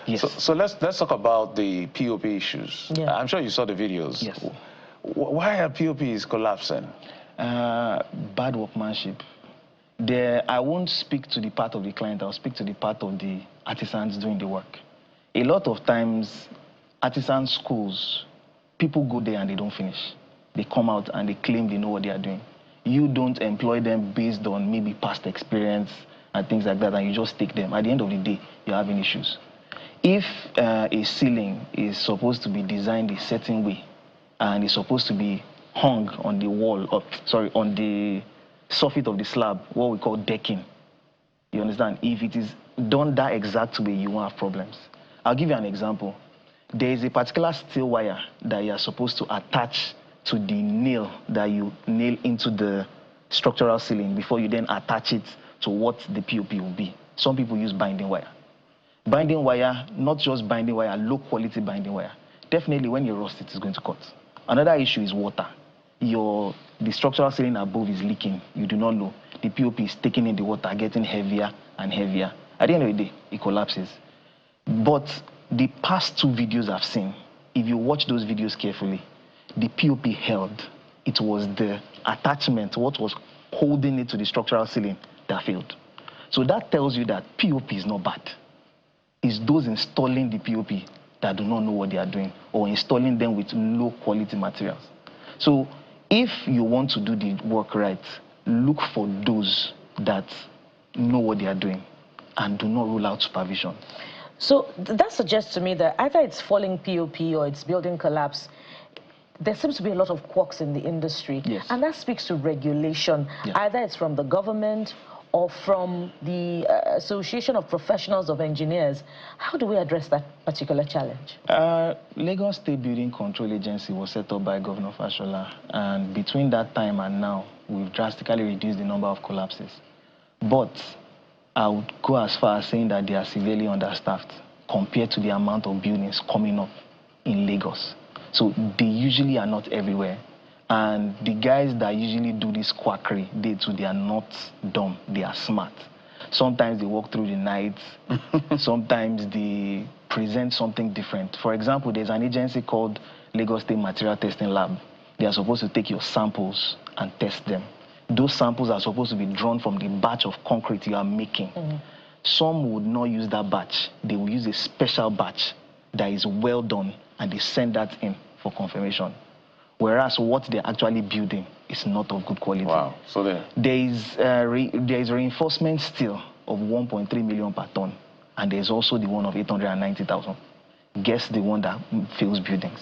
Yes. So let's talk about the POP issues. Yeah. I'm sure you saw the videos. Yes. Why are POPs collapsing? Bad workmanship. I won't speak to the part of the client, I'll speak to the part of the artisans doing the work. A lot of times, artisan schools, people go there and they don't finish. They come out and they claim they know what they are doing. You don't employ them based on maybe past experience and things like that, and you just take them. At the end of the day, you're having issues. If a ceiling is supposed to be designed a certain way, and it's supposed to be hung on the wall, on the surface of the slab, what we call decking. You understand? If it is done that exact way, you won't have problems. I'll give you an example. There is a particular steel wire that you are supposed to attach to the nail that you nail into the structural ceiling before you then attach it to what the POP will be. Some people use binding wire. Binding wire, not just binding wire, low quality binding wire. Definitely when you rust it, it's going to cut. Another issue is water. The structural ceiling above is leaking. You do not know. The POP is taking in the water, getting heavier and heavier. At the end of the day, it collapses. But the past 2 videos I've seen, if you watch those videos carefully, the POP held. It was the attachment, what was holding it to the structural ceiling, that failed. So that tells you that POP is not bad. It's those installing the POP that do not know what they are doing, or installing them with low quality materials. So if you want to do the work right, look for those that know what they are doing and do not rule out supervision. So that suggests to me that either it's falling POP or it's building collapse. There seems to be a lot of quirks in the industry. Yes. And that speaks to regulation. Yeah. Either it's from the government or from the Association of Professionals of Engineers. How do we address that particular challenge? Lagos State Building Control Agency was set up by Governor Fashola, and between that time and now, we've drastically reduced the number of collapses. But I would go as far as saying that they are severely understaffed compared to the amount of buildings coming up in Lagos. So they usually are not everywhere. And the guys that usually do this quackery, they are not dumb, they are smart. Sometimes they walk through the night, sometimes they present something different. For example, there's an agency called Lagos State Material Testing Lab. They are supposed to take your samples and test them. Those samples are supposed to be drawn from the batch of concrete you are making. Some would not use that batch. They will use a special batch that is well done, and they send that in for confirmation. Whereas what they're actually building is not of good quality. Wow. So there is reinforcement steel of 1.3 million per ton, and there's also the one of 890,000. Guess the one that fails buildings.